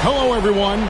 Hello, everyone.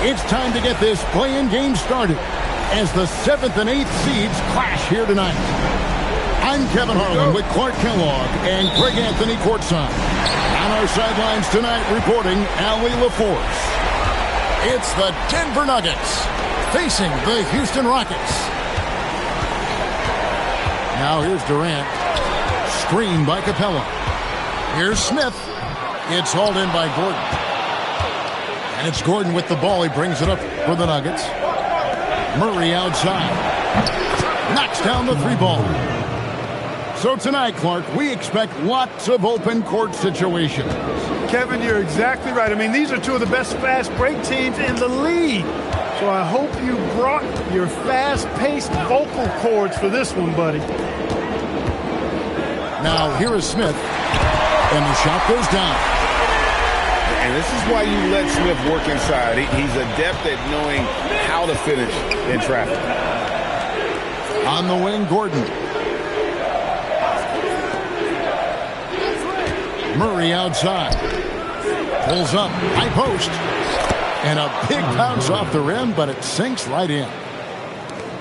It's time to get this play-in game started as the 7th and 8th seeds clash here tonight. I'm Kevin Harlan with Clark Kellogg and Greg Anthony courtside. On our sidelines tonight reporting Allie LaForce. It's the Denver Nuggets facing the Houston Rockets. Now here's Durant. Screen by Capella. Here's Smith. It's hauled in by Gordon. And it's Gordon with the ball. He brings it up for the Nuggets. Murray outside. Knocks down the three ball. So tonight, Clark, we expect lots of open court situations. Kevin, you're exactly right. I mean, these are two of the best fast break teams in the league. So I hope you brought your fast-paced vocal cords for this one, buddy. Now, here is Smith. And the shot goes down. And this is why you let Smith work inside. He's adept at knowing how to finish in traffic. On the wing, Gordon. Murray outside. Pulls up, high post. And a big bounce off the rim, but it sinks right in.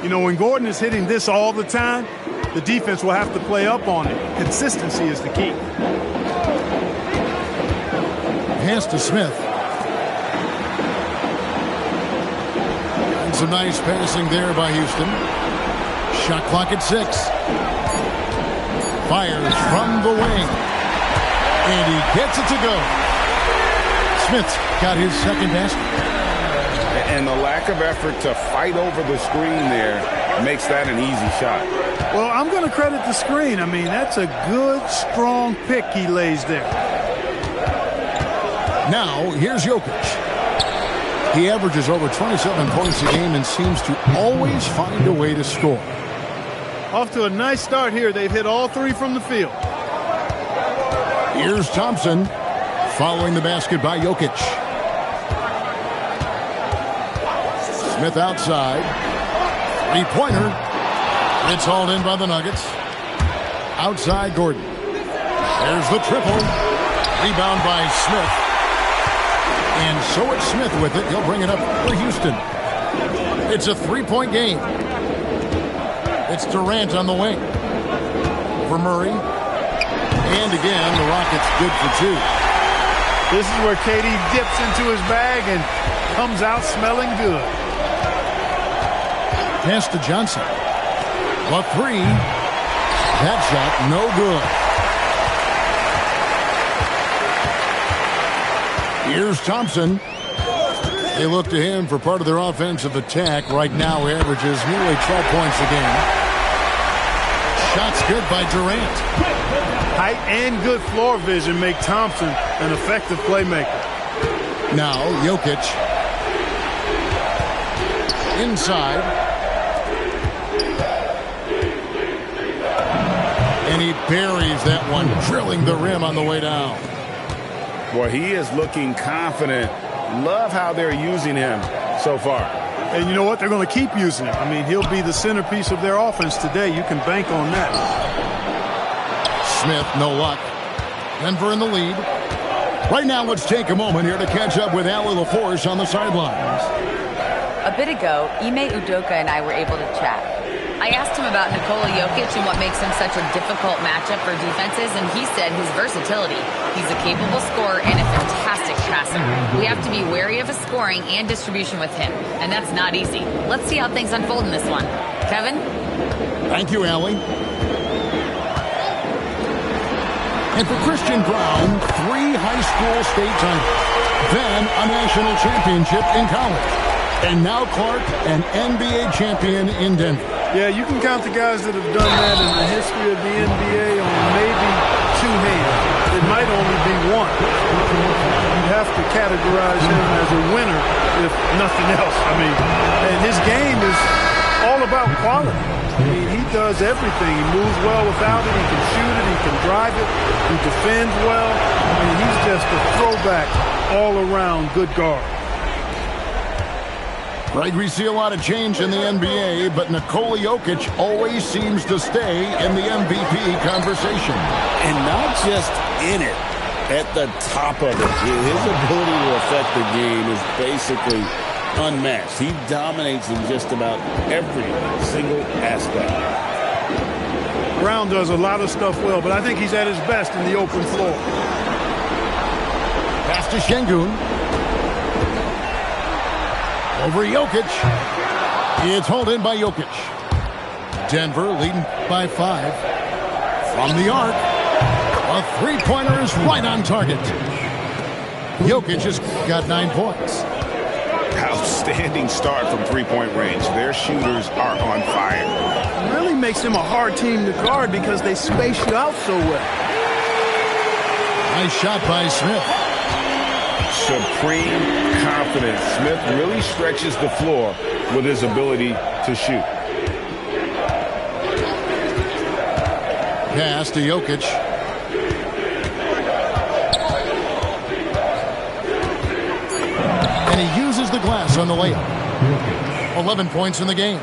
You know, when Gordon is hitting this all the time, the defense will have to play up on it. Consistency is the key. Pass to Smith. And some nice passing there by Houston. Shot clock at 6. Fires from the wing. And he gets it to go. Smith's got his second basket. And the lack of effort to fight over the screen there makes that an easy shot. Well, I'm going to credit the screen. I mean, that's a good, strong pick he lays there. Now, here's Jokic. He averages over 27 points a game and seems to always find a way to score. Off to a nice start here. They've hit all three from the field. Here's Thompson following the basket by Jokic. Smith outside. Three-pointer. It's hauled in by the Nuggets. Outside Gordon. There's the triple. Rebound by Smith. And so it's Smith with it. He'll bring it up for Houston. It's a three-point game. It's Durant on the wing. For Murray. And again, the Rockets good for two. This is where KD dips into his bag and comes out smelling good. Pass to Johnson. A three. That shot no good. Here's Thompson. They look to him for part of their offensive attack. Right now averages nearly 12 points a game. Shots good by Durant. Height and good floor vision make Thompson an effective playmaker. Now Jokic. Inside. And he buries that one, drilling the rim on the way down. Boy, he is looking confident. Love how they're using him so far. And you know what? They're going to keep using him. I mean, he'll be the centerpiece of their offense today. You can bank on that. Smith, no luck. Denver in the lead. Right now, let's take a moment here to catch up with Allie LaForce on the sidelines. A bit ago, Ime Udoka and I were able to chat. I asked him about Nikola Jokic and what makes him such a difficult matchup for defenses, and he said his versatility. He's a capable scorer and a fantastic passer. We have to be wary of his scoring and distribution with him, and that's not easy. Let's see how things unfold in this one. Kevin? Thank you, Allie. And for Christian Braun, 3 high school state titles, then a national championship in college, and now Clark, an NBA champion in Denver. Yeah, you can count the guys that have done that in the history of the NBA on maybe 2 hands. It might only be one. You'd have to categorize him as a winner, if nothing else. I mean, and his game is all about quality. I mean, he does everything. He moves well without it. He can shoot it. He can drive it. He defends well. I mean, he's just a throwback all-around good guard. Greg, we see a lot of change in the NBA, but Nikola Jokic always seems to stay in the MVP conversation. And not just in it, at the top of it. His ability to affect the game is basically unmatched. He dominates in just about every single aspect. Brown does a lot of stuff well, but I think he's at his best in the open floor. Pass to Şengün. Over Jokic. It's hauled in by Jokic. Denver leading by 5. From the arc. A three-pointer is right on target. Jokic has got 9 points. Outstanding start from three-point range. Their shooters are on fire. It really makes them a hard team to guard because they space you out so well. Nice shot by Smith. Supreme confidence. Smith really stretches the floor with his ability to shoot. Pass to Jokic. And he uses the glass on the layup. 11 points in the game.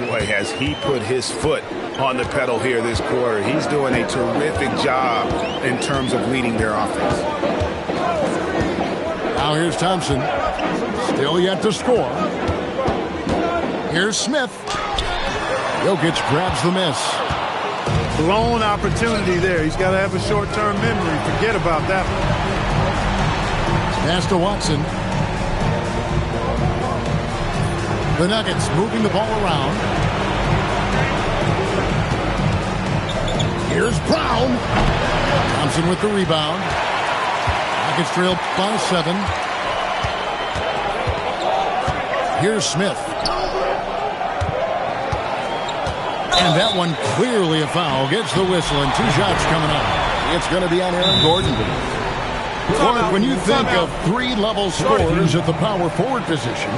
Boy, has he put his foot on the pedal here this quarter. He's doing a terrific job in terms of leading their offense. Now here's Thompson. Still yet to score. Here's Smith. Jokic grabs the miss. Blown opportunity there. He's got to have a short-term memory. Forget about that one. Pass to Watson. The Nuggets moving the ball around. Here's Brown. Thompson with the rebound. Nuggets trail by 7. Here's Smith. And that one clearly a foul. Gets the whistle and 2 shots coming up. It's going to be on Aaron Gordon. Clark, when you think of 3-level scorers at the power forward position,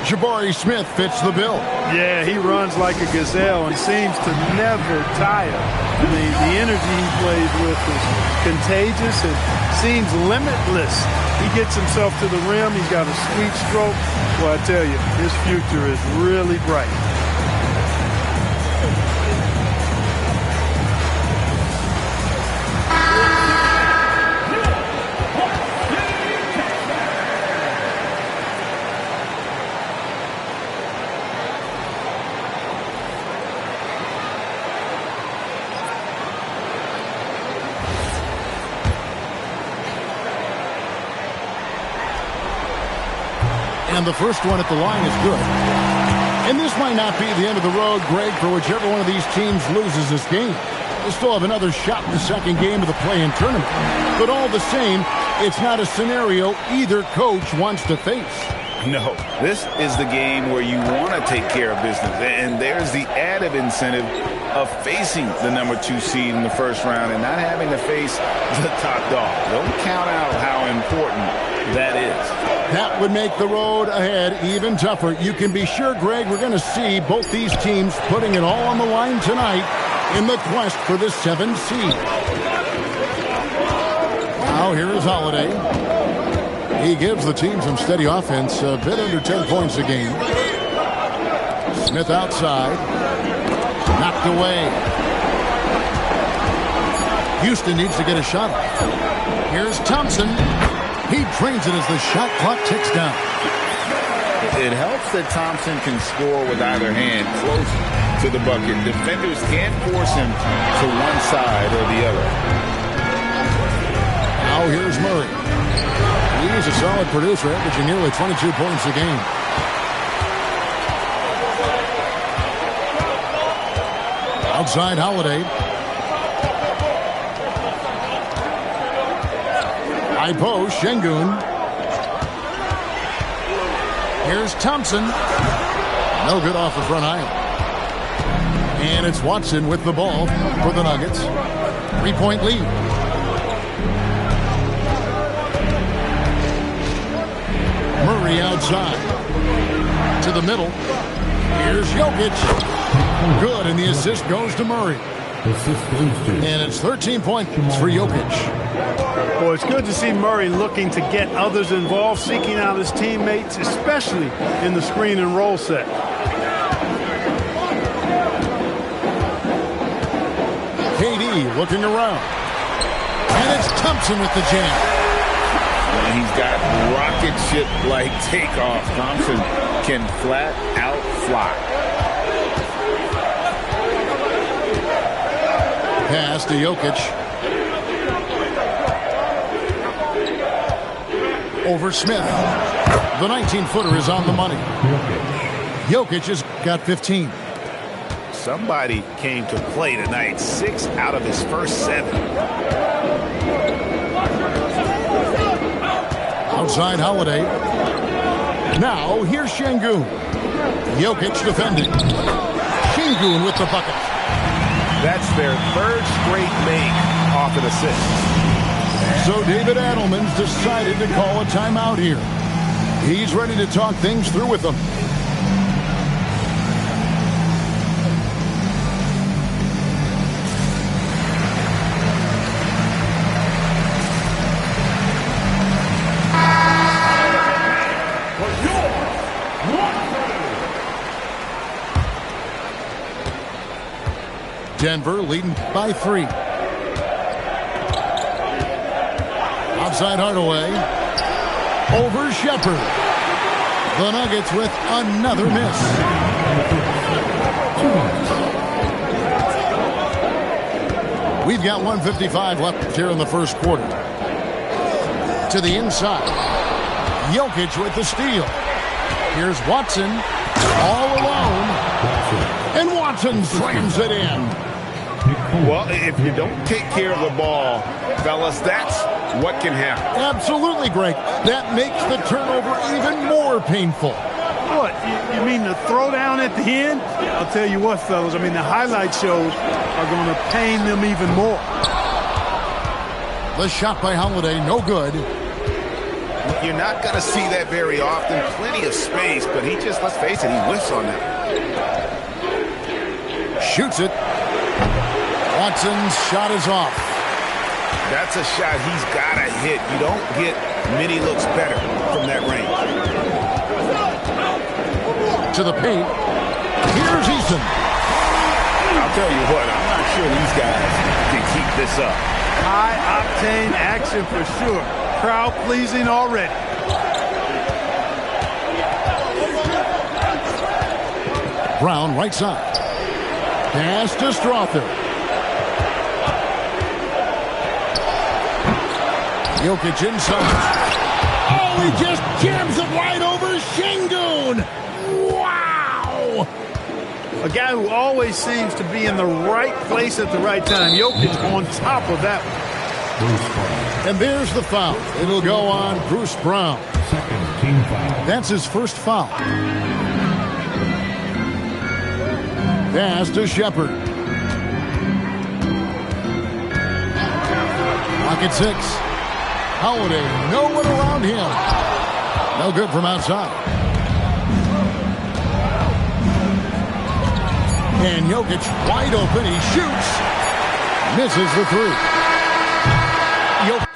Jabari Smith fits the bill. Yeah, he runs like a gazelle and seems to never tire. The energy he plays with is contagious and seems limitless. He gets himself to the rim. He's got a sweet stroke. Well, I tell you, his future is really bright. And the first one at the line is good. And this might not be the end of the road, Greg, for whichever one of these teams loses this game. They still have another shot in the second game of the play-in tournament. But all the same, it's not a scenario either coach wants to face. No, this is the game where you want to take care of business. And there's the added incentive of facing the number 2 seed in the first round and not having to face the top dog. Don't count out how important that is. That would make the road ahead even tougher. You can be sure, Greg, we're going to see both these teams putting it all on the line tonight in the quest for the 7th seed. Now here is Holiday. He gives the team some steady offense, a bit under 10 points a game. Smith outside. Knocked away. Houston needs to get a shot off. Here's Thompson. He drains it as the shot clock ticks down. It helps that Thompson can score with either hand close to the bucket. Defenders can't force him to one side or the other. Now here's Murray. He's a solid producer, averaging nearly 22 points a game. Outside Holiday. High post, Şengün. Here's Thompson. No good off the front aisle. And it's Watson with the ball for the Nuggets. 3-point lead. Murray outside. To the middle. Here's Jokic. Good, and the assist goes to Murray. And it's 13 points for Jokic. Well, it's good to see Murray looking to get others involved, seeking out his teammates, especially in the screen and roll set. KD looking around. And it's Thompson with the jam. And he's got rocket ship-like takeoff. Thompson can flat out fly. Pass to Jokic. Over Smith. The 19-footer is on the money. Jokic has got 15. Somebody came to play tonight. 6 out of his first 7. Outside Holiday. Now here's Şengün. Jokic defending. Şengün with the bucket. That's their 3rd straight make off an assist. So David Adelman's decided to call a timeout here. He's ready to talk things through with them. Denver leading by 3. Outside Hardaway. Over Shepherd. The Nuggets with another miss. We've got 1:55 left here in the first quarter. To the inside. Jokic with the steal. Here's Watson. All alone. And Watson slams it in. Well, if you don't take care of the ball, fellas, that's what can happen. Absolutely, Greg. That makes the turnover even more painful. What, you mean the throwdown at the end? I'll tell you what, fellas, I mean, the highlight shows are going to pain them even more. The shot by Holiday, no good. You're not going to see that very often. Plenty of space, but he just, let's face it, he whiffs on that. Shoots it. Watson's shot is off. That's a shot he's got to hit. You don't get many looks better from that range. To the paint. Here's Eason. I'll tell you what, I'm not sure these guys can keep this up. High-octane action for sure. Crowd-pleasing already. Brown right side. Pass to Strother. Jokic inside. Oh, he just jams it right over Şengün. Wow! A guy who always seems to be in the right place at the right time. Jokic on top of that one. And there's the foul. It'll go on Bruce Brown. Second team foul. That's his first foul. Pass to Shepard. Clock at 6. Holiday, no one around him. No good from outside. And Jokic wide open. He shoots. Misses the three. Jokic.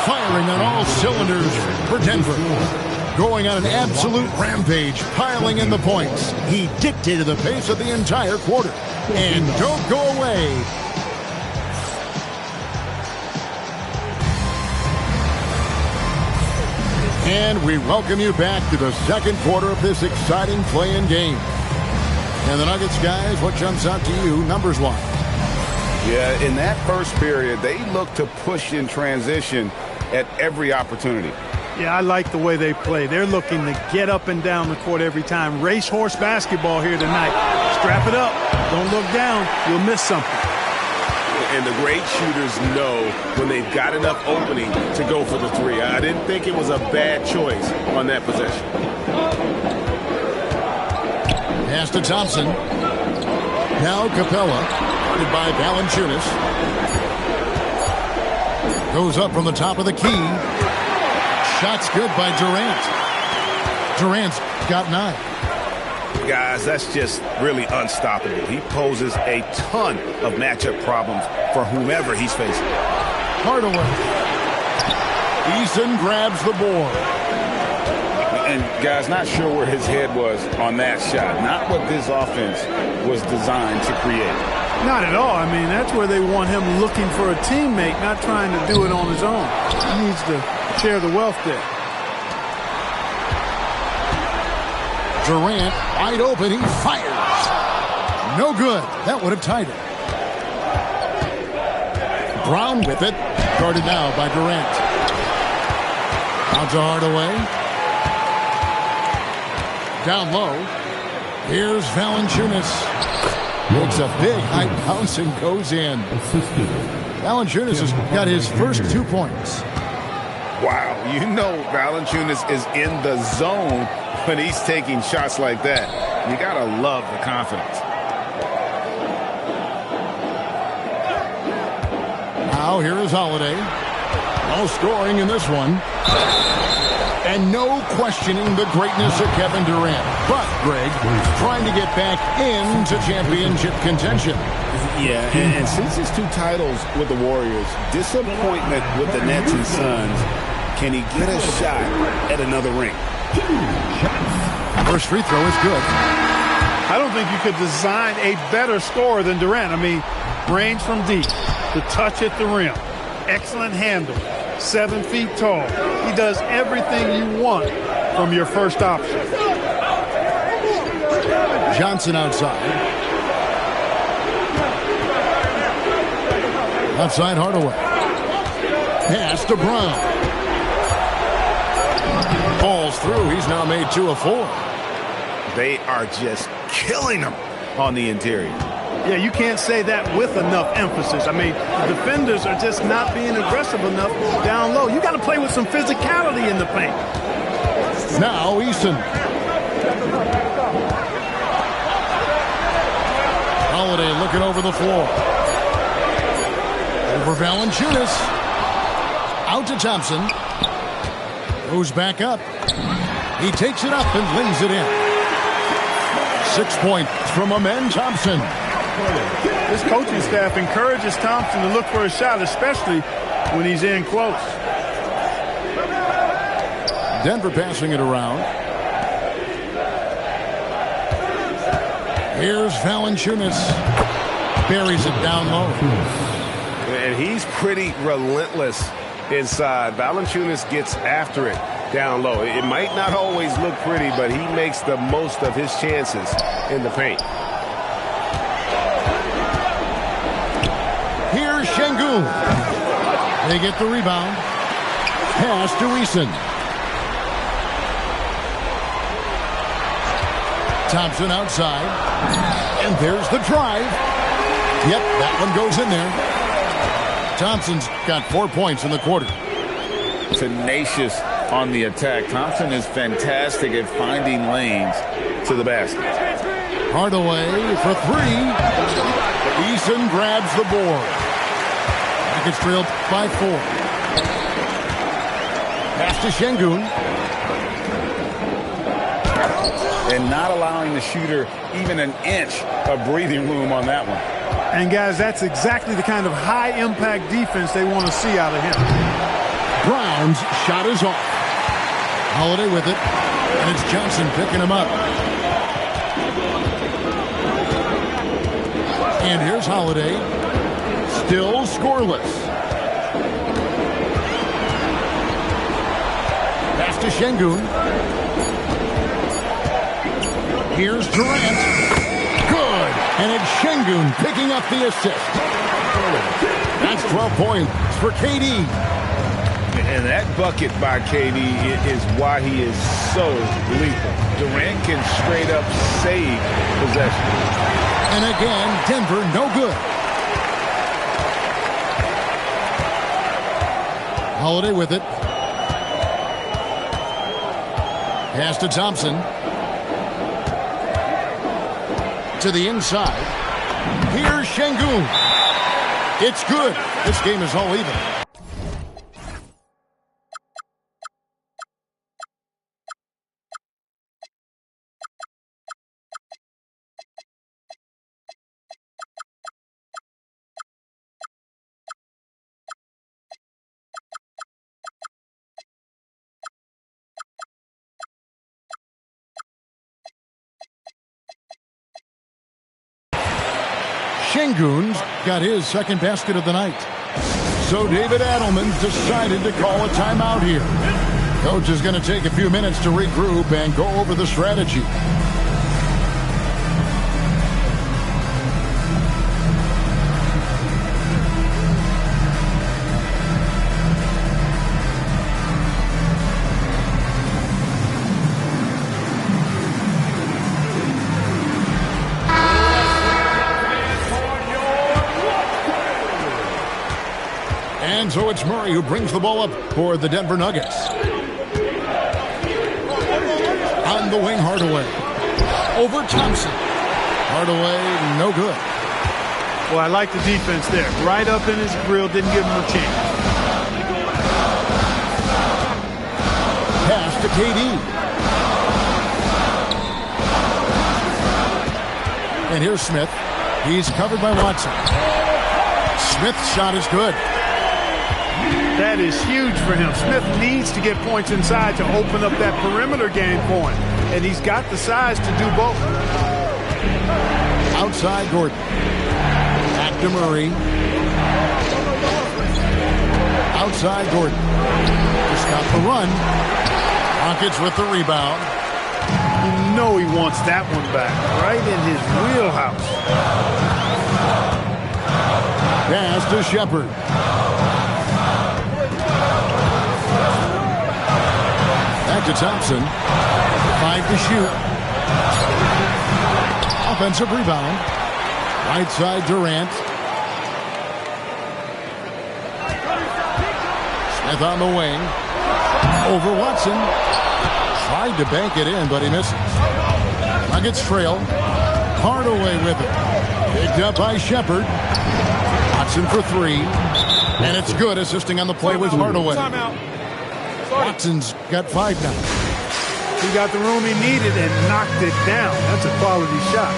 Firing on all cylinders for Denver. Going on an absolute rampage, piling in the points. He dictated the pace of the entire quarter. And don't go away. And we welcome you back to the second quarter of this exciting play-in game. And the Nuggets, guys, what jumps out to you numbers-wise? Yeah, in that first period, they looked to push in transition at every opportunity. Yeah, I like the way they play. They're looking to get up and down the court every time. Racehorse basketball here tonight. Strap it up. Don't look down. You'll miss something. And the great shooters know when they've got enough opening to go for the three. I didn't think it was a bad choice on that possession. Pass to Thompson. Now Capella, guarded by Valanciunas. Goes up from the top of the key. Shot's good by Durant. Durant's got 9. Guys, that's just really unstoppable. He poses a ton of matchup problems for whomever he's facing. Hardaway. Eason grabs the board. And, guys, not sure where his head was on that shot. Not what this offense was designed to create. Not at all. I mean, that's where they want him looking for a teammate, not trying to do it on his own. He needs to share the wealth there. Durant, wide open, he fires. No good. That would have tied it. Brown with it. Guarded now by Durant. Out to Hardaway. Down low. Here's Valanciunas. Makes a big high bounce and goes in. Valanciunas has got his first 2 points. Wow, you know Valanciunas is in the zone when he's taking shots like that. You gotta love the confidence. Now here is Holiday. No scoring in this one. And no questioning the greatness of Kevin Durant. But, Greg, trying to get back into championship contention. Yeah, and since his 2 titles with the Warriors, disappointment with the Nets and Suns, can he get a shot at another ring? First free throw is good. I don't think you could design a better scorer than Durant. I mean, range from deep, the touch at the rim, excellent handle, 7 feet tall. He does everything you want from your first option. Johnson outside. Outside Hardaway. Pass to Brown. Falls through. He's now made 2 of 4. They are just killing them on the interior. Yeah, you can't say that with enough emphasis. I mean, the defenders are just not being aggressive enough down low. You got to play with some physicality in the paint. Now Eason. Holiday looking over the floor. Over Valanciunas. Out to Thompson. Goes back up. He takes it up and lays it in. 6 points from Amen Thompson. This coaching staff encourages Thompson to look for a shot, especially when he's in close. Denver passing it around. Here's Valanciunas. Buries it down low. And he's pretty relentless inside. Valanciunas gets after it down low. It might not always look pretty, but he makes the most of his chances in the paint. Shengun. They get the rebound. Pass to Eason. Thompson outside. And there's the drive. Yep, that one goes in there. Thompson's got 4 points in the quarter. Tenacious on the attack. Thompson is fantastic at finding lanes to the basket. Hardaway for three. Eason grabs the board. Rockets trailed by 4. Pass to Shengun. And not allowing the shooter even an inch of breathing room on that one. And, guys, that's exactly the kind of high-impact defense they want to see out of him. Brown's shot is off. Holiday with it. And it's Johnson picking him up. And here's Holiday. Still scoreless. Pass to Shengun. Here's Durant. Good. And it's Shengun picking up the assist. That's 12 points for KD. And that bucket by KD is why he is so lethal. Durant can straight up save possession. And again, Denver no good. Holiday with it. Pass to Thompson. To the inside. Here's Shengun. It's good. This game is all even. Shengun's got his second basket of the night. So David Adelman's decided to call a timeout here. Coach is going to take a few minutes to regroup and go over the strategy. And so it's Murray who brings the ball up for the Denver Nuggets. On the wing, Hardaway. Over Thompson. Hardaway, no good. Well, I like the defense there. Right up in his grill, didn't give him a chance. Pass to KD. And here's Smith. He's covered by Watson. Smith's shot is good. That is huge for him. Smith needs to get points inside to open up that perimeter game for him. And he's got the size to do both. Outside Gordon. Back to Murray. Outside Gordon. Just got the run. Rockets with the rebound. You know he wants that one back. Right in his wheelhouse. Pass to Shepard. Back to Thompson. 5 to shoot. Offensive rebound. Right side Durant. Smith on the wing. Over Watson. Tried to bank it in, but he misses. Nuggets trail. Hardaway with it. Picked up by Shepard. Watson for 3. And it's good, assisting on the play with Hardaway. Watson's got 5 now. He got the room he needed and knocked it down. That's a quality shot.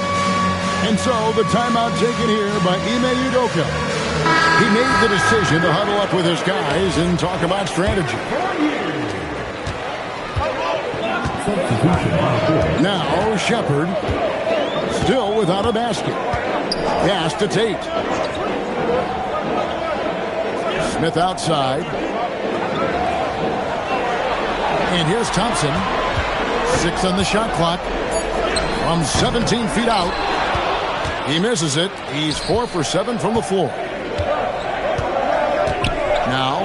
And so the timeout taken here by Ime Udoka. He made the decision to huddle up with his guys and talk about strategy. Now Shepard still without a basket. Pass to Tate. Smith outside. And here's Thompson. 6 on the shot clock. From 17 feet out. He misses it. He's 4 for 7 from the floor.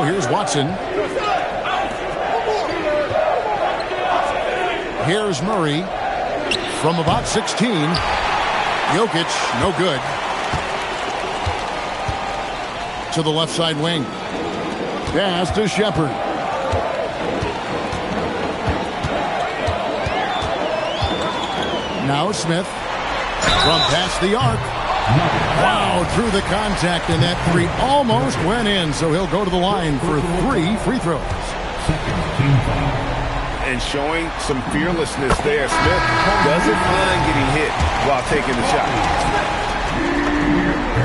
here's Watson. Here's Murray from about 16. Jokic, no good. To the left side wing. Pass to Shepherd. Now Smith from past the arc. Wow, through the contact, and that three almost went in, so he'll go to the line for 3 free throws. And showing some fearlessness there. Smith doesn't mind getting hit while taking the shot.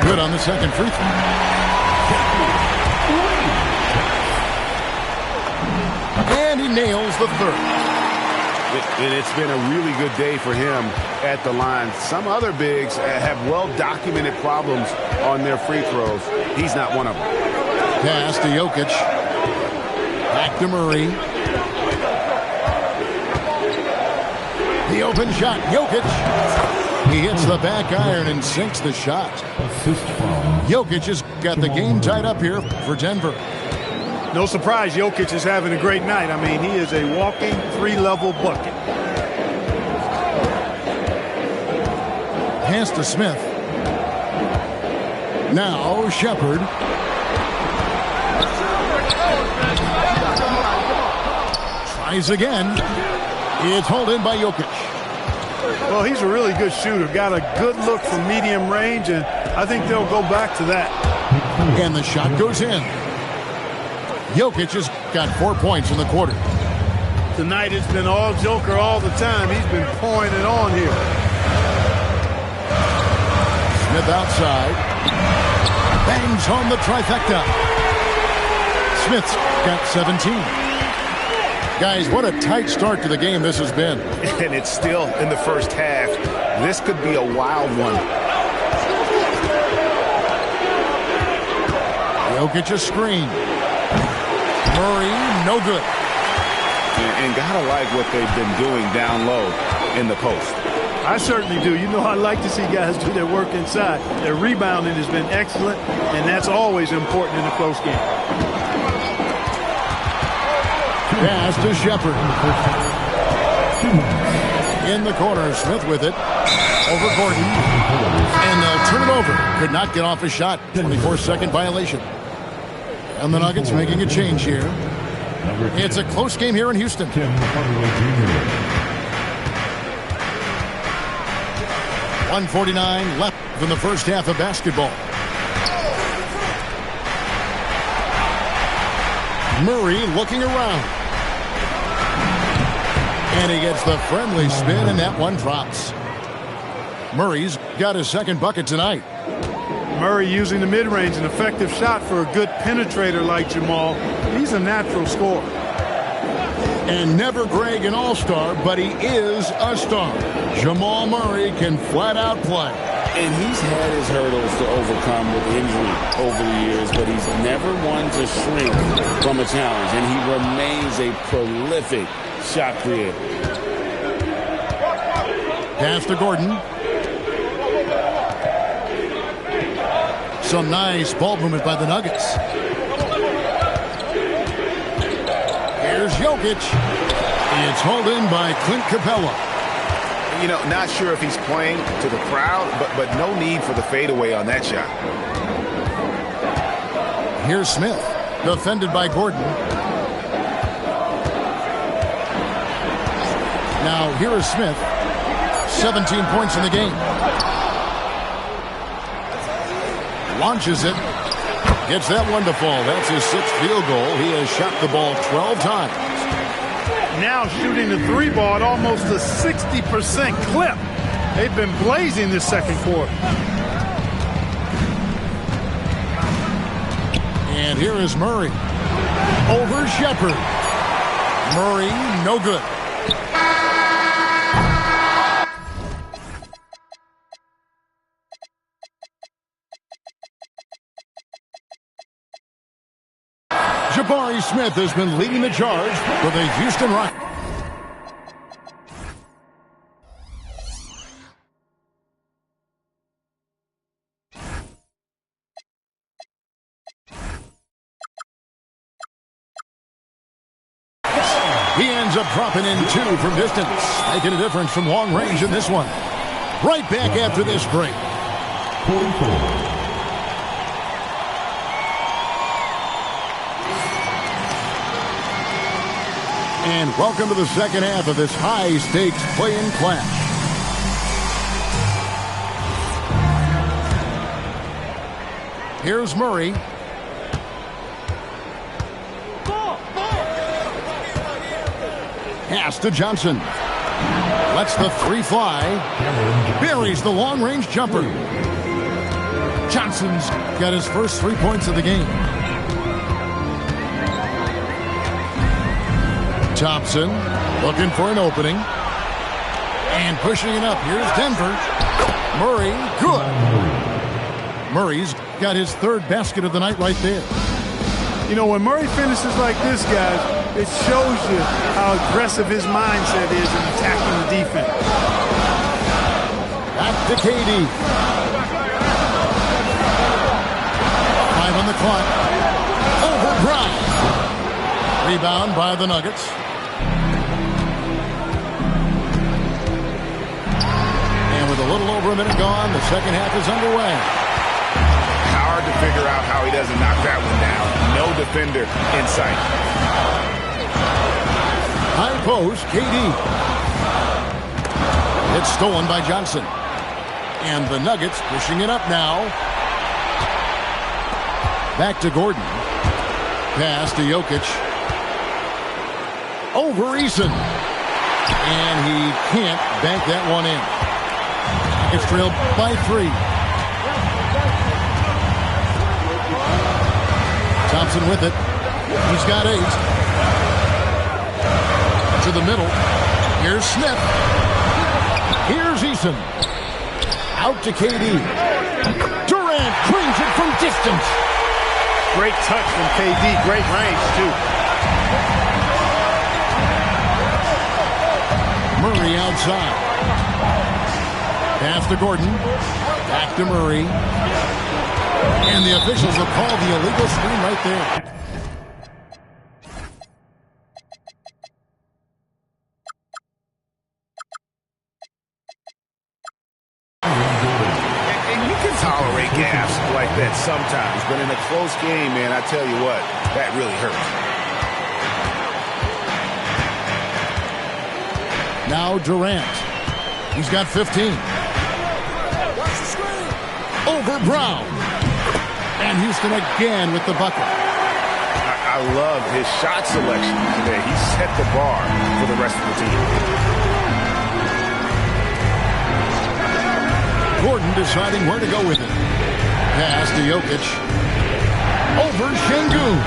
Good on the second free throw. And he nails the third. And it's been a really good day for him at the line. Some other bigs have well-documented problems on their free throws. He's not one of them. Pass to Jokic. Back to Murray. The open shot, Jokic. He hits the back iron and sinks the shot. Jokic has got the game tied up here for Denver. No surprise, Jokic is having a great night. I mean, he is a walking 3-level bucket. Pass to Smith. Now Shepherd. Tries again. It's hauled in by Jokic. Well, he's a really good shooter. Got a good look from medium range, and I think they'll go back to that. And the shot goes in. Jokic has got 4 points in the quarter. Tonight it's been all Joker all the time. He's been pouring it on here. Smith outside. Bangs home the trifecta. Smith's got 17. Guys, what a tight start to the game this has been. And it's still in the first half. This could be a wild one. Jokic a screen. Murray, no good. And gotta like what they've been doing down low in the post. I certainly do. You know, I like to see guys do their work inside. Their rebounding has been excellent, and that's always important in a close game. Pass to Shepherd. In the corner, Smith with it. Over Gordon. And they'll turn it over. Could not get off a shot. 24-second violation. And the Nuggets making a change here. It's a close game here in Houston. 1:49 left in the first half of basketball. Murray looking around. And he gets the friendly spin, and that one drops. Murray's got his second bucket tonight. Murray using the mid-range, an effective shot for a good penetrator like Jamal. He's a natural scorer. And never Greg an all-star, but he is a star. Jamal Murray can flat out play. And he's had his hurdles to overcome with injury over the years, but he's never one to shrink from a challenge, and he remains a prolific shot creator. Pass to Gordon. Some nice ball movement by the Nuggets. Here's Jokic. It's hauled in by Clint Capella. You know, not sure if he's playing to the crowd, but no need for the fadeaway on that shot. Here's Smith, defended by Gordon. Now here is Smith, 17 points in the game. Launches it, gets that one to fall. That's his 6th field goal. He has shot the ball 12 times. Now shooting the 3 ball at almost a 60% clip. They've been blazing this second quarter. And here is Murray. Over Shepherd. Murray, no good. Jabari Smith has been leading the charge for the Houston Rockets. He ends up dropping in 2 from distance, making a difference from long range in this one. Right back after this break. And welcome to the second half of this high-stakes play-in clash. Here's Murray. Pass to Johnson. Lets the 3 fly. Buries the long-range jumper. Johnson's got his first 3 points of the game. Thompson looking for an opening. And pushing it up. Here's Denver. Murray, good. Murray's got his 3rd basket of the night right there. You know, when Murray finishes like this, guys, it shows you how aggressive his mindset is in attacking the defense. Back to KD. 5 on the clock. Over Brown. Rebound by the Nuggets. And with a little over a minute gone, the second half is underway. Hard to figure out how he doesn't knock that one down. No defender in sight. High post, KD. It's stolen by Johnson. And the Nuggets pushing it up now. Back to Gordon. Pass to Jokic. Over Eason. And he can't bank that one in. It's trailed by 3. Thompson with it. He's got 8. To the middle. Here's Smith. Here's Eason. Out to KD. Durant cleans it from distance. Great touch from KD. Great range, too. Murray outside. Pass to Gordon. Back to Murray. And the officials have called the illegal screen right there. And you can tolerate gaps like that sometimes, but in a close game, man, I tell you what, that really hurts. Now Durant. He's got 15. Over Brown. And Houston again with the bucket. I love his shot selection today. He set the bar for the rest of the team. Gordon deciding where to go with it. Pass to Jokic. Over Şengün.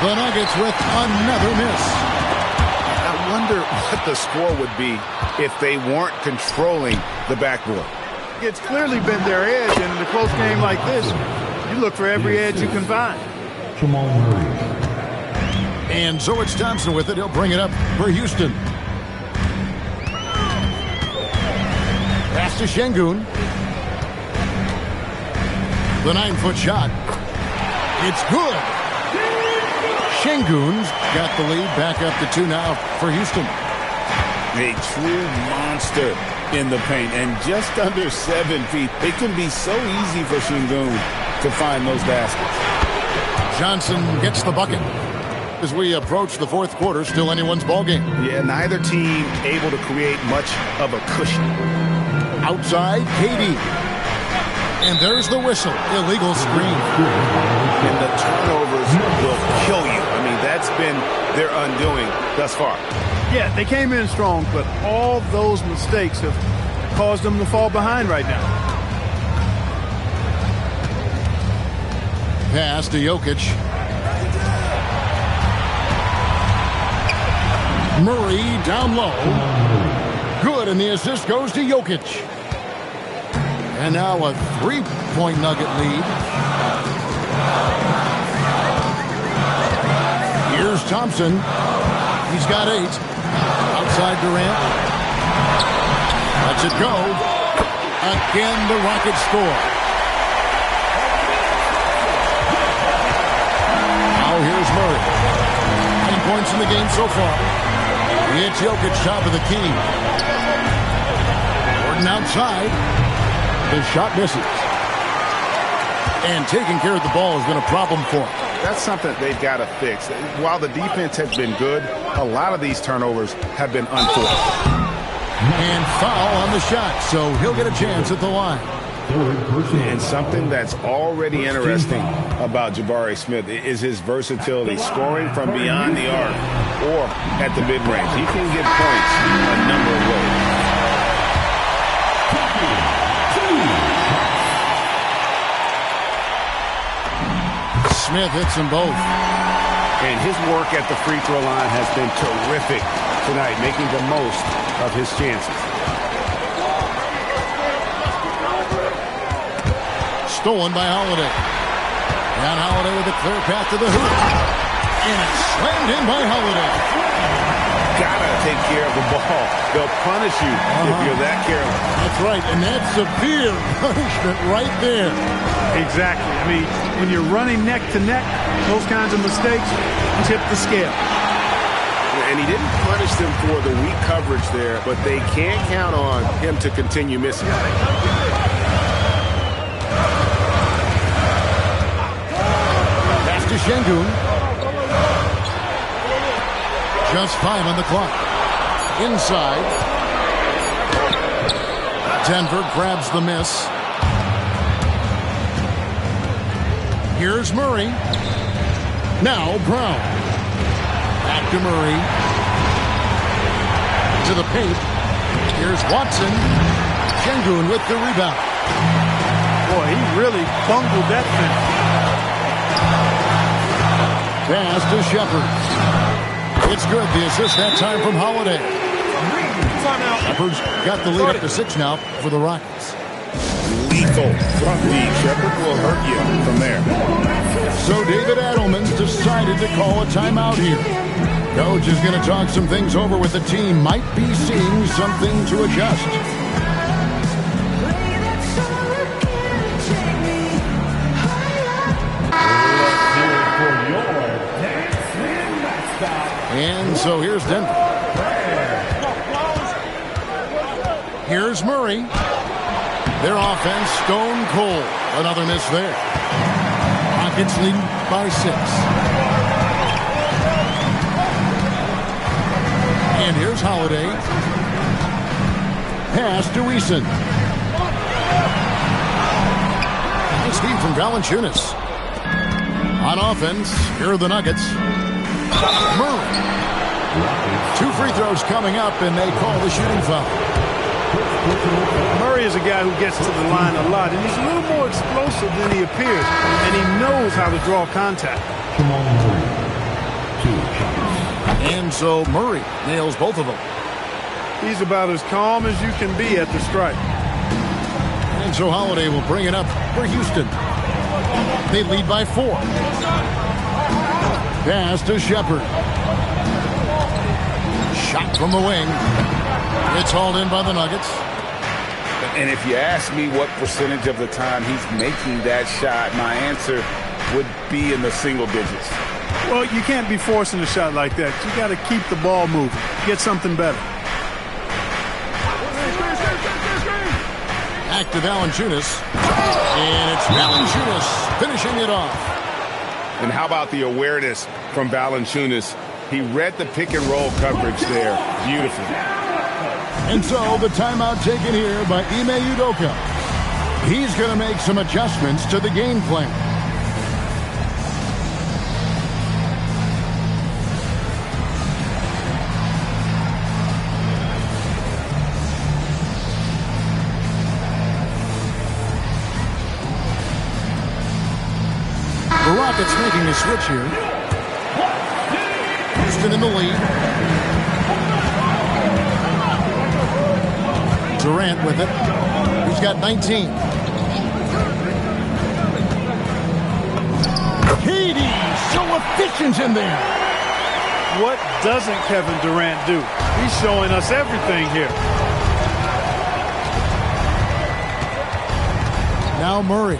The Nuggets with another miss. I wonder what the score would be if they weren't controlling the backboard. It's clearly been their edge, and in a close game like this, you look for every edge you can find. Jamal Murray. And so it's Thompson with it. He'll bring it up for Houston. Pass to Şengün. The 9-foot shot. It's good. Şengün's got the lead back up to 2 now for Houston. A true monster in the paint and just under 7 feet. It can be so easy for Şengün to find those baskets. Johnson gets the bucket. As we approach the 4th quarter, still anyone's ballgame. Yeah, neither team able to create much of a cushion. Outside, KD. And there's the whistle. Illegal screen. And the turnovers will kill you. I mean, that's been their undoing thus far. Yeah, they came in strong, but all those mistakes have caused them to fall behind right now. Pass to Jokic. Murray down low. Good, and the assist goes to Jokic. And now a 3-point Nugget lead. Here's Thompson. He's got 8. Outside Durant. Lets it go. Again, the Rockets score. Now here's Murray. And points in the game so far. It's Jokic top of the key. Gordon outside. His shot misses. And taking care of the ball has been a problem for him. That's something they've got to fix. While the defense has been good, a lot of these turnovers have been unforced. And foul on the shot, so he'll get a chance at the line. And something that's already interesting about Jabari Smith is his versatility, scoring from beyond the arc or at the mid-range. He can get points a number of ways. Smith hits them both. And his work at the free throw line has been terrific tonight, making the most of his chances. Stolen by Holiday. And Holiday with a clear path to the hoop. And it's slammed in by Holiday. Gotta take care of the ball. They'll punish you if you're that careless. That's right, and that's severe punishment right there. Exactly. I mean, when you're running neck to neck, those kinds of mistakes tip the scale. And he didn't punish them for the weak coverage there, but they can't count on him to continue missing. Pass to Şengün. Just 5 on the clock. Inside. Denver grabs the miss. Here's Murray. Now Brown. Back to Murray. To the paint. Here's Watson. Şengün with the rebound. Boy, he really bungled that thing. Pass to Shepard. It's good. The assist that time from Holiday. Shepard's got the lead up to 6 now for the Rockets. Lethal front D. Shepard will hurt you from there. So David Adelman's decided to call a timeout here. Coach is going to talk some things over with the team. Might be seeing something to adjust. And so here's Denver. Here's Murray. Their offense stone cold. Another miss there. Rockets lead by 6. And here's Holiday. Pass to Eason. Nice feed from Valanciunas. On offense, here are the Nuggets. Murray. 2 free throws coming up, and they call the shooting foul. Murray is a guy who gets to the line a lot, and he's a little more explosive than he appears, and he knows how to draw contact. And so Murray nails both of them. He's about as calm as you can be at the stripe. And so Holiday will bring it up for Houston. They lead by 4. Pass to Shepard. Shot from the wing. It's hauled in by the Nuggets. And if you ask me what percentage of the time he's making that shot, my answer would be in the single digits. Well, you can't be forcing a shot like that. You got to keep the ball moving. Get something better. Back to Valanciunas. And it's Valanciunas finishing it off. And how about the awareness from Valanciunas? He read the pick and roll coverage there beautifully. And so the timeout taken here by Ime Udoka. He's going to make some adjustments to the game plan. The Rockets making a switch here. Houston in the lead. Durant with it. He's got 19. KD, so efficient in there. What doesn't Kevin Durant do? He's showing us everything here. Now Murray.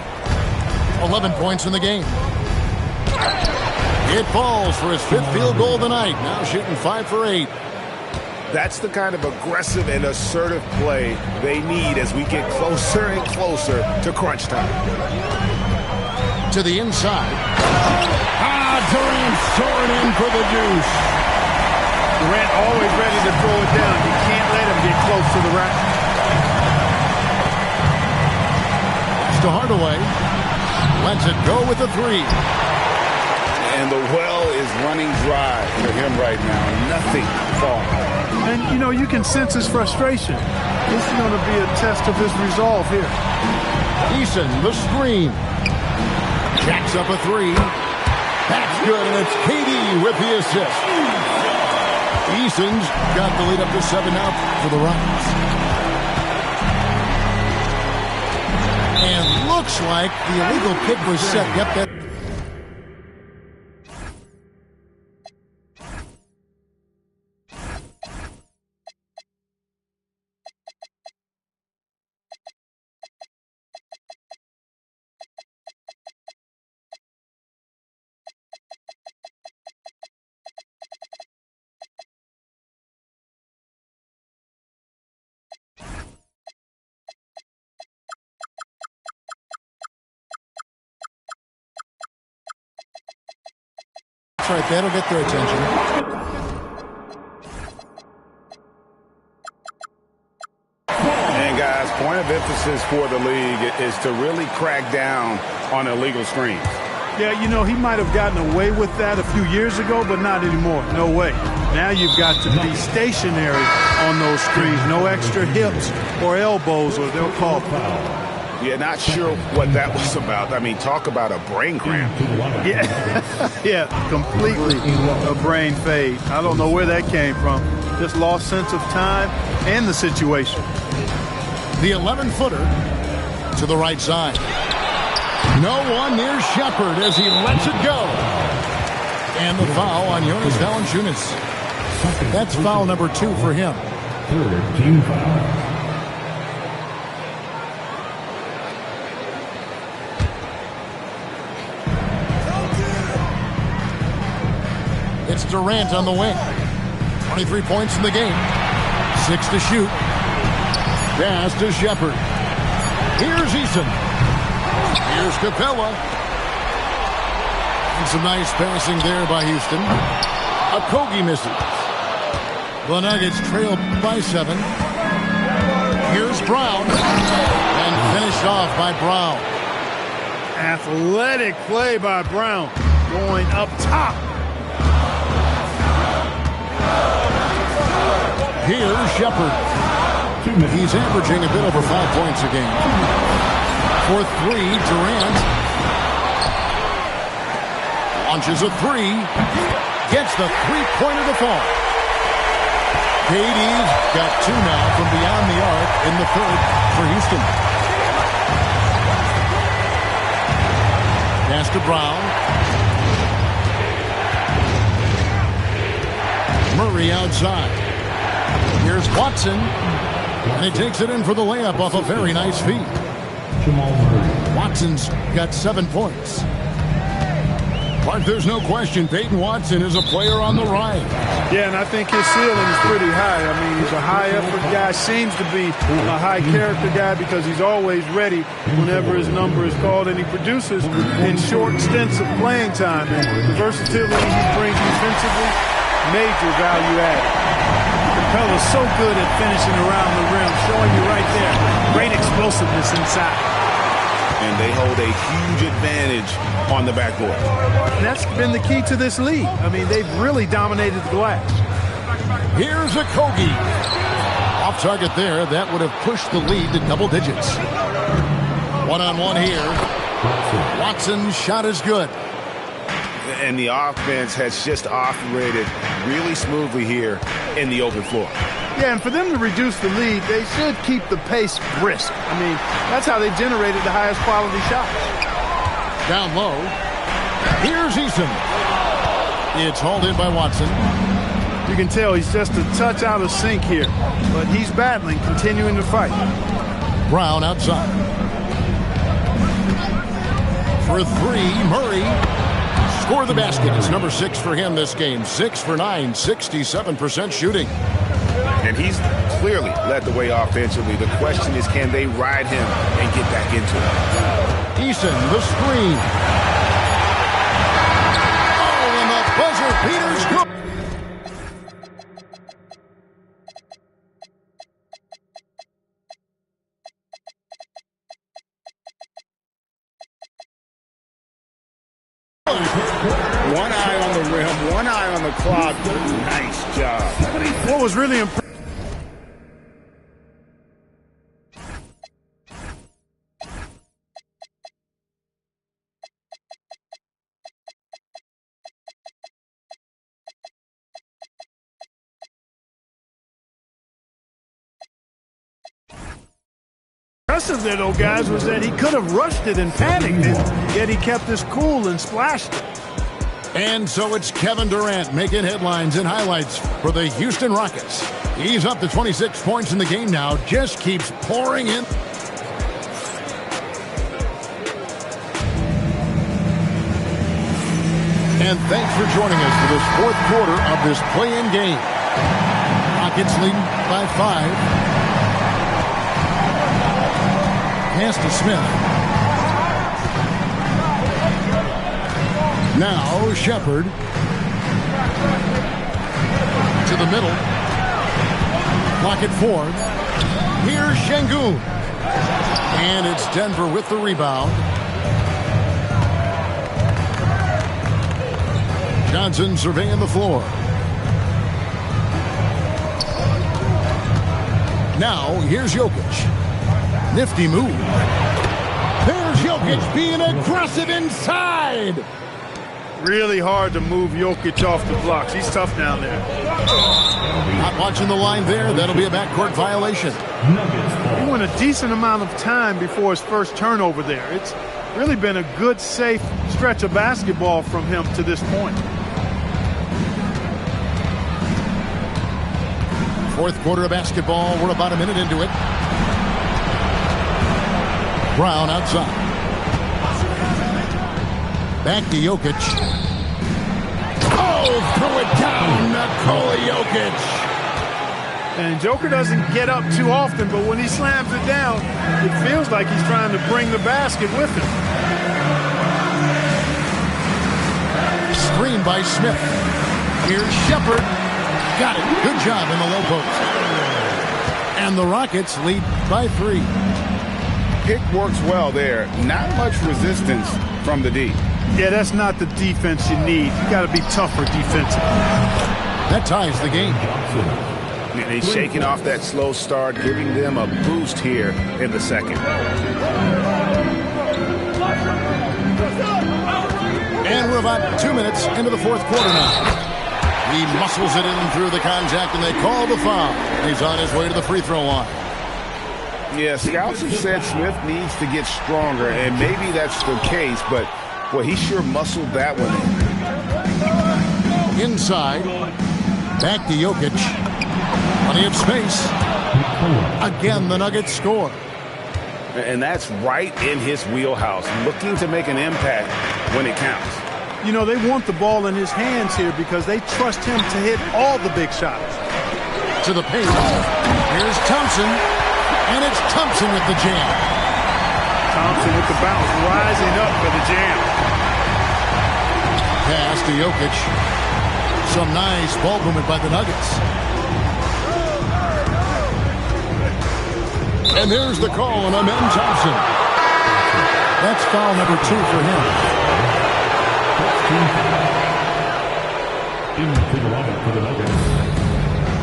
11 points in the game. It falls for his 5th field goal of the night. Now shooting 5 for 8. That's the kind of aggressive and assertive play they need as we get closer and closer to crunch time. To the inside. Durant soaring in for the deuce. Durant always ready to throw it down. You can't let him get close to the rack. To Hardaway. Lets it go with the 3. And the well is running dry for him right now. Nothing falling. And, you know, you can sense his frustration. This is going to be a test of his resolve here. Eason, the screen. Jacks up a 3. That's good, and it's KD with the assist. Eason's got the lead up to 7 now for the Rockets. And looks like the illegal kick was set. Yep, that. That's right, that'll get their attention. And guys, point of emphasis for the league is to really crack down on illegal screens. Yeah, you know, he might have gotten away with that a few years ago, but not anymore. No way. Now you've got to be stationary on those screens. No extra hips or elbows, or they'll call foul. Yeah, not sure what that was about. I mean, talk about a brain cramp. Yeah, yeah, completely a brain fade. I don't know where that came from. Just lost sense of time and the situation. The 11-footer to the right side. No one near Shepard as he lets it go. And the foul on Jonas Valanciunas. That's foul number 2 for him. Third team foul. It's Durant on the wing. 23 points in the game. 6 to shoot. Pass to Shepard. Here's Eason. Here's Capella. And some nice passing there by Houston. Okogie misses. The Nuggets trail by 7. Here's Brown. And finished off by Brown. Athletic play by Brown. Going up top. Here's Shepard. He's averaging a bit over 5 points a game. For 3, Durant. Launches a 3. Gets the three-pointer to fall. KD's got 2 now from beyond the arc in the 3rd for Houston. Pass to Brown. Murray outside. Here's Watson. And he takes it in for the layup off a very nice feed. Watson's got 7 points. But there's no question Peyton Watson is a player on the rise. Yeah, and I think his ceiling is pretty high. I mean, he's a high-effort guy, seems to be a high-character guy because he's always ready whenever his number is called, and he produces in short stints of playing time. And the versatility he brings defensively, major value added. Capella's so good at finishing around the rim, showing you right there. Great explosiveness inside. And they hold a huge advantage on the backboard. And that's been the key to this league. I mean, they've really dominated the glass. Here's Okogie. Off target there. That would have pushed the lead to double digits. One-on-one here. Watson's shot is good. And the offense has just operated really smoothly here in the open floor. Yeah, and for them to reduce the lead, they should keep the pace brisk. I mean, that's how they generated the highest quality shots. Down low. Here's Eason. It's hauled in by Watson. You can tell he's just a touch out of sync here, but he's battling, continuing to fight. Brown outside. For 3, Murray. score the basket. It's number 6 for him this game. 6 for 9, 67% shooting. And he's clearly led the way offensively. The question is, can they ride him and get back into it? Eason, the screen. Oh, and the buzzer beater's good. One eye on the rim, one eye on the clock. Nice job. What was really impressive? There, though, guys, was that he could have rushed it and panicked it, yet he kept his cool and splashed it. And so it's Kevin Durant making headlines and highlights for the Houston Rockets. He's up to 26 points in the game now, just keeps pouring in. And thanks for joining us for this fourth quarter of this play-in game. Rockets leading by 5. Pass to Smith. Now Shepard. To the middle. Clock at 4. Here's Şengün. And it's Denver with the rebound. Johnson surveying the floor. Now here's Jokic. Nifty move. There's Jokic being aggressive inside. Really hard to move Jokic off the blocks. He's tough down there. Not watching the line there. That'll be a backcourt violation. He went a decent amount of time before his first turnover there. It's really been a good, safe stretch of basketball from him to this point. Fourth quarter of basketball. We're about a minute into it. Brown outside. Back to Jokic. Oh, throw it down, Nikola Jokic. And Joker doesn't get up too often, but when he slams it down, it feels like he's trying to bring the basket with him. Screen by Smith. Here's Shepard. Got it. Good job in the low post. And the Rockets lead by 3. Pick works well there. Not much resistance from the D. Yeah, that's not the defense you need. You got to be tougher defensively. That ties the game. And he's shaking off that slow start, giving them a boost here in the second. And we're about 2 minutes into the fourth quarter now. He muscles it in through the contact, and they call the foul. He's on his way to the free throw line. Yeah, scouts have said Smith needs to get stronger, and maybe that's the case, but, well, he sure muscled that one in. Inside. Back to Jokic. Plenty of space. Again, the Nuggets score. And that's right in his wheelhouse, looking to make an impact when it counts. You know, they want the ball in his hands here because they trust him to hit all the big shots. To the paint. Here's Thompson. And it's Thompson with the jam. Thompson with the bounce, rising up for the jam. Pass to Jokic. Some nice ball movement by the Nuggets. And there's the call on Amen Thompson. That's foul number 2 for him. Into the line for the Nuggets.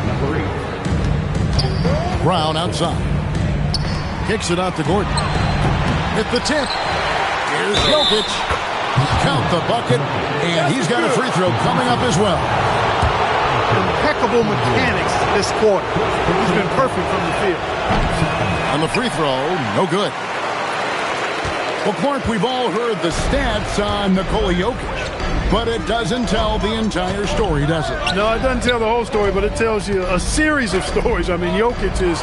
Number 8. Brown outside. Kicks it out to Gordon. Hit the tip. Here's Jokic. Count the bucket. And he's got a free throw coming up as well. Impeccable mechanics this quarter. He's been perfect from the field. On the free throw, no good. Well, Clark, we've all heard the stats on Nikola Jokic. but it doesn't tell the entire story, does it? No, it doesn't tell the whole story, but it tells you a series of stories. I mean, Jokic is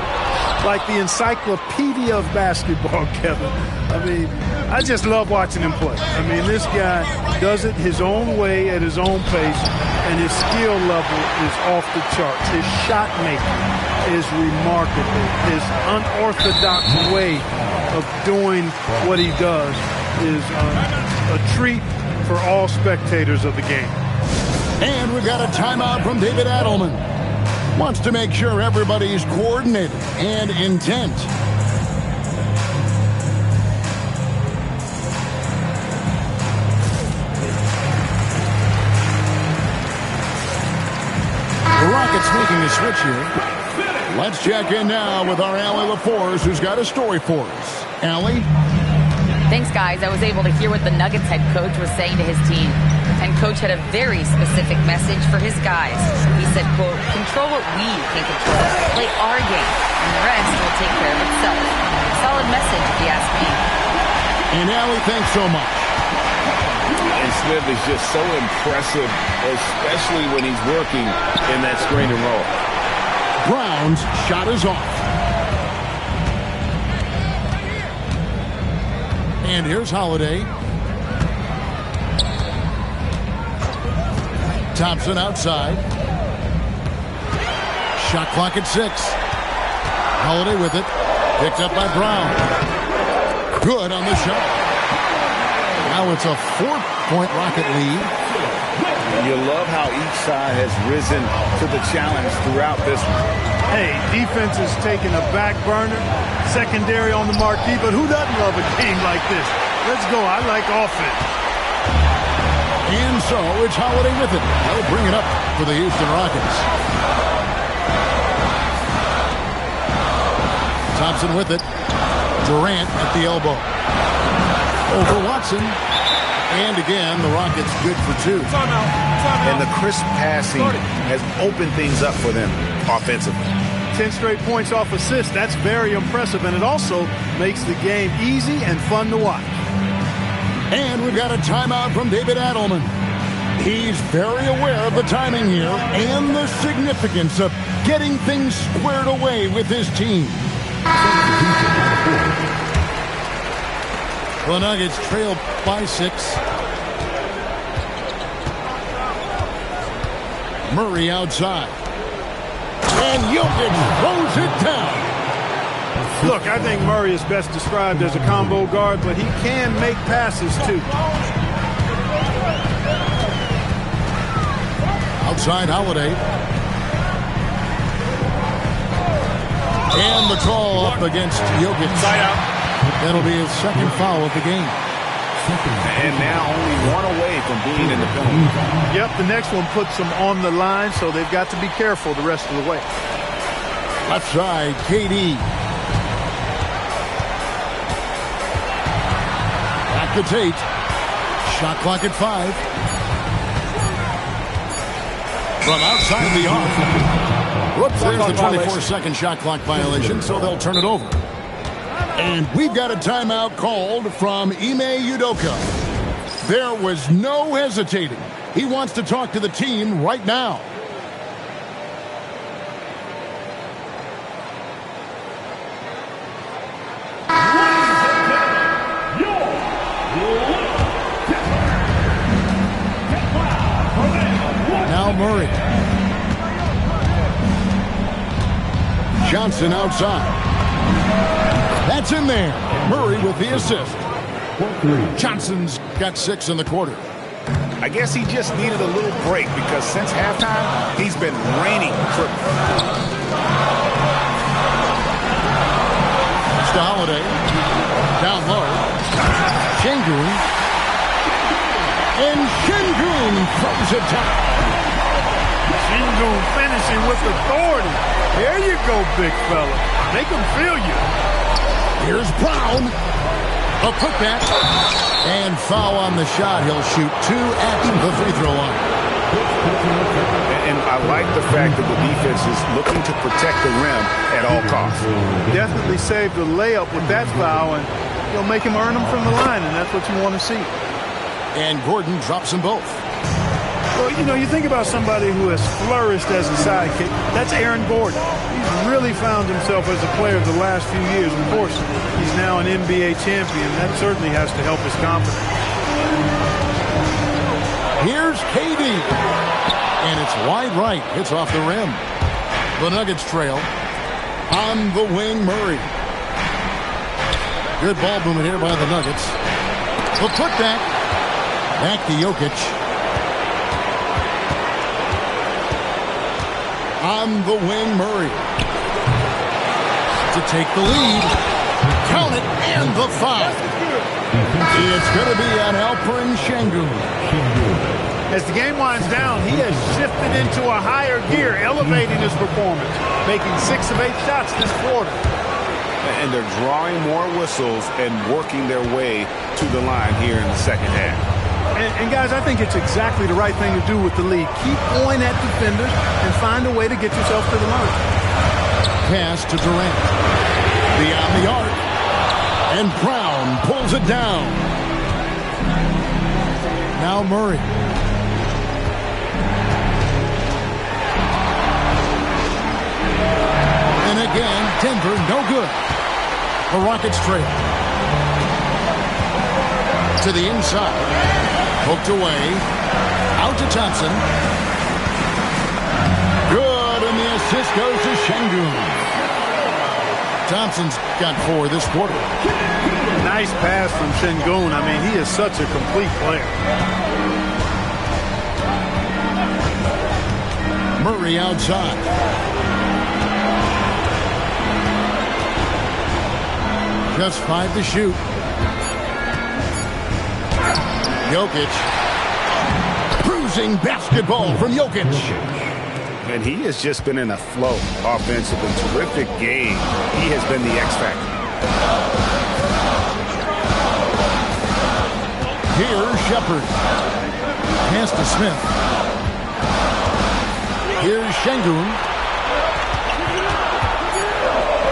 like the encyclopedia of basketball, Kevin. I mean, I just love watching him play. I mean, this guy does it his own way at his own pace, and his skill level is off the charts. His shot making is remarkable. His unorthodox way of doing what he does is a treat for all spectators of the game. And we've got a timeout from David Adelman. Wants to make sure everybody's coordinated and intent. The Rockets making a switch here. Let's check in now with our Allie LaForce, who's got a story for us. Allie? Thanks, guys. I was able to hear what the Nuggets head coach was saying to his team. And coach had a very specific message for his guys. He said, quote, control what we can control. Play our game, and the rest will take care of itself. Solid message, if you ask me. And Allie, thanks so much. And Smith is just so impressive, especially when he's working in that screen and roll. Brown's shot is off. And here's Holiday. Thompson outside. Shot clock at 6. Holiday with it. Picked up by Brown. Good on the shot. Now it's a 4-point Rocket lead. You love how each side has risen to the challenge throughout this one. Hey, defense is taking a back burner, secondary on the marquee, but who doesn't love a game like this? Let's go. I like offense. And so it's Holiday with it. They'll bring it up for the Houston Rockets. Thompson with it. Durant at the elbow. Over Watson. And again, the Rockets good for 2. And the crisp passing has opened things up for them offensively. 10 straight points off assists. That's very impressive, and it also makes the game easy and fun to watch. And we've got a timeout from David Adelman. He's very aware of the timing here and the significance of getting things squared away with his team. The Nuggets trail by 6. Murray outside. And Jokic throws it down. Look, I think Murray is best described as a combo guard, but he can make passes too. Outside Holiday. And the call up against Jokic. Side out. That'll be his second foul of the game. And now only one away from being in the penalty. Yep, the next one puts them on the line, so they've got to be careful the rest of the way. Left side, KD. Back to Tate. Shot clock at 5. From outside the arc. Whoops, there's the 24-second shot clock violation, so they'll turn it over. And we've got a timeout called from Ime Udoka. There was no hesitating. He wants to talk to the team right now. Now Murray. Johnson outside. That's in there. Murray with the assist. Johnson's got 6 in the quarter. I guess he just needed a little break because since halftime, he's been raining triples. It's to Holiday. Down low. Şengün. And Şengün throws it down. Şengün finishing with authority. There you go, big fella. Make him feel you. Here's Brown. A putback. And foul on the shot. He'll shoot 2 at the free throw line. And I like the fact that the defense is looking to protect the rim at all costs. Definitely saved a layup with that foul, and you'll make him earn them from the line, and that's what you want to see. And Gordon drops them both. Well, you know, you think about somebody who has flourished as a sidekick. That's Aaron Gordon. He's really found himself as a player the last few years. Of course, he's now an NBA champion. That certainly has to help his confidence. Here's KD. And it's wide right. Hits off the rim. The Nuggets trail. On the wing, Murray. Good ball movement here by the Nuggets. The putback. Back to Jokic. On the wing, Murray. To take the lead. Count it, and the foul. It's going to be on Alperen Sengun. As the game winds down, he has shifted into a higher gear, elevating his performance, making 6 of 8 shots this quarter. And they're drawing more whistles and working their way to the line here in the second half. And guys, I think it's exactly the right thing to do with the lead. Keep going at defenders and find a way to get yourself to the line. Pass to Durant. Beyond the arc. And Brown pulls it down. Now Murray. And again, Denver, no good. The Rockets trail. To the inside. Poked away. Out to Thompson. Good, and the assist goes to Sengun. Thompson's got 4 this quarter. Nice pass from Sengun. I mean, he is such a complete player. Murray outside. Just 5 to shoot. Jokic. Cruising basketball from Jokic. And he has just been in a flow offensively. Terrific game. He has been the X factor. Here's Shepard. Pass to Smith. Here's Sengun.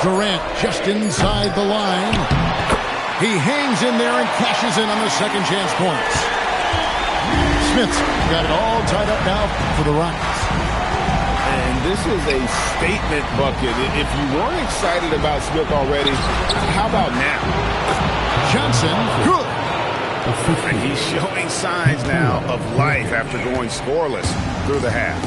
Durant just inside the line. He hangs in there and cashes in on the second chance points. Smith's got it all tied up now for the Rockets. And this is a statement bucket. If you weren't excited about Smith already, how about now? Johnson, good. And he's showing signs now of life after going scoreless through the half.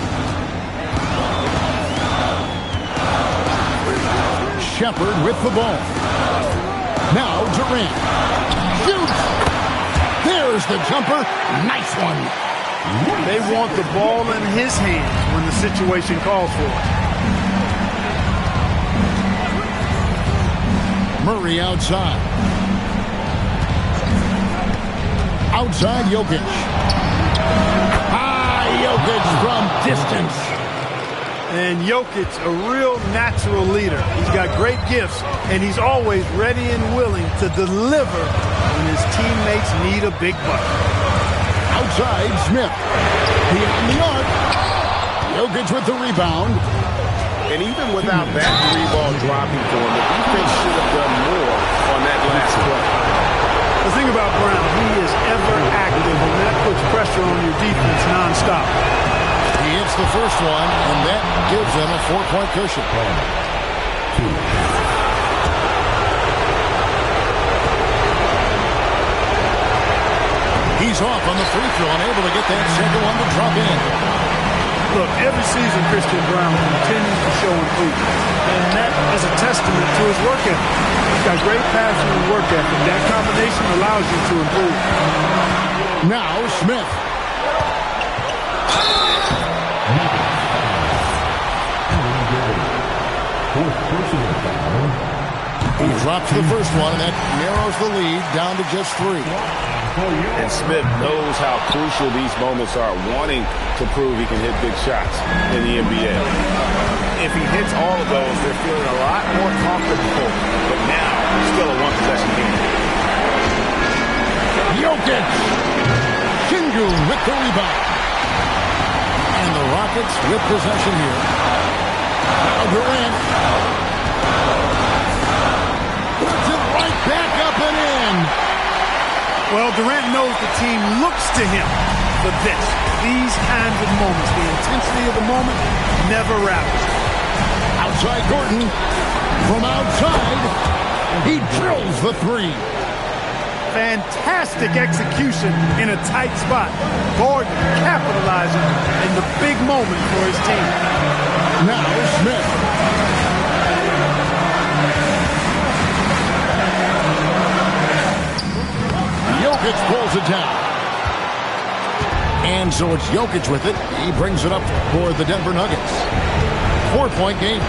Shepard with the ball. Now Durant. Shoots. There's the jumper. Nice one. They want the ball in his hands when the situation calls for it. Murray outside. Outside Jokic. Jokic from distance. And Jokic, a real natural leader. He's got great gifts, and he's always ready and willing to deliver when his teammates need a big bucket. Outside, Smith. Beyond the arc. Jokic with the rebound. And even without that 3-ball dropping for him, the defense should have done more on that last play. The thing about Brown, he is ever active, and that puts pressure on your defense nonstop. He hits the first one, and that gives them a 4-point cushion. He's off on the free throw, unable to get that second one to drop in. Look, every season Christian Brown continues to show improvement, and that is a testament to his work ethic. He's got great passion and work ethic. That combination allows you to improve. Now Smith. He drops the first one, and that narrows the lead down to just 3. And Smith knows how crucial these moments are, wanting to prove he can hit big shots in the NBA. If he hits all of those, they're feeling a lot more comfortable. But now, still a one-possession game. Jokic! Sengun with the rebound. And the Rockets with possession here. Now Durant. Puts it right back up and in. Well, Durant knows the team looks to him for this. These kinds of moments, the intensity of the moment, never rattles. Outside Gordon. From outside, he drills the three. Fantastic execution in a tight spot. Gordon capitalizing in the big moment for his team. Now Smith. Jokic pulls it down. And so it's Jokic with it. He brings it up for the Denver Nuggets. 4-point game.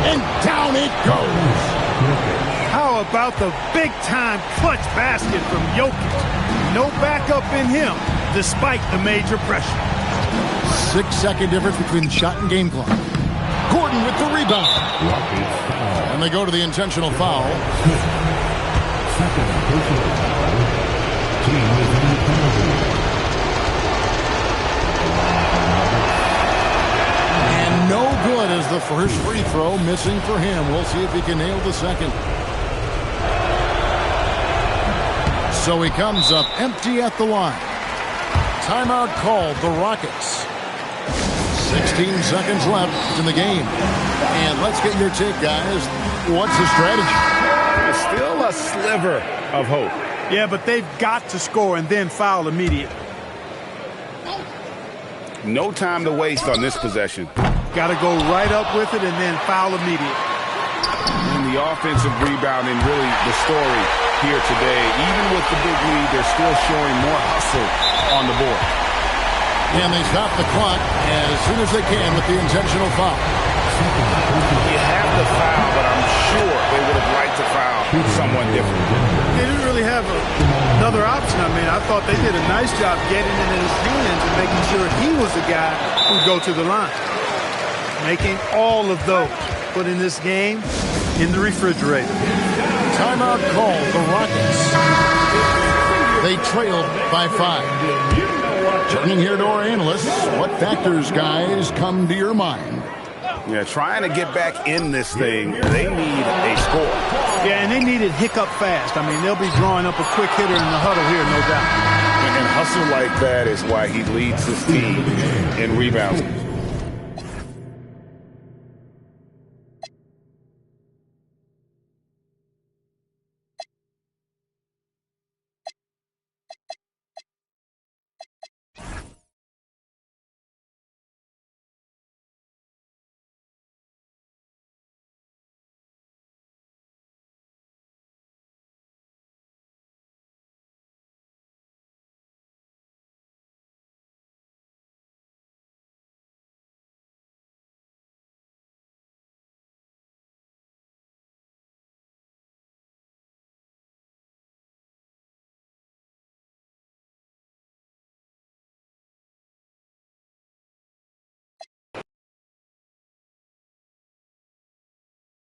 And down it goes. How about the big-time clutch basket from Jokic? No backup in him, despite the major pressure. 6-second difference between shot and game clock. Gordon with the rebound. And they go to the intentional foul. Second personal foul. Team is in the penalty. And no good as the first free throw missing for him. We'll see if he can nail the second. So he comes up empty at the line. Timeout called, the Rockets. 16 seconds left in the game. And let's get your take, guys. What's the strategy? Still a sliver of hope. Yeah, but they've got to score and then foul immediately. No time to waste on this possession. Got to go right up with it and then foul immediately. And the offensive rebounding, really the story here today. Even with the big lead, they're still showing more hustle on the board. And they stop the clock as soon as they can with the intentional foul. You have the foul, but I'm sure they would have liked to foul someone different. They didn't really have another option. I mean, I thought they did a nice job getting it in his hands and making sure he was the guy who'd go to the line. Making all of those. Putting this game in the refrigerator. Timeout called, the Rockets. They trailed by 5. Turning here to our analysts, what factors, guys, come to your mind? Yeah, trying to get back in this thing, they need a score. Yeah, and they need it hiccup fast. I mean, they'll be drawing up a quick hitter in the huddle here, no doubt. And hustle like that is why he leads his team in rebounds.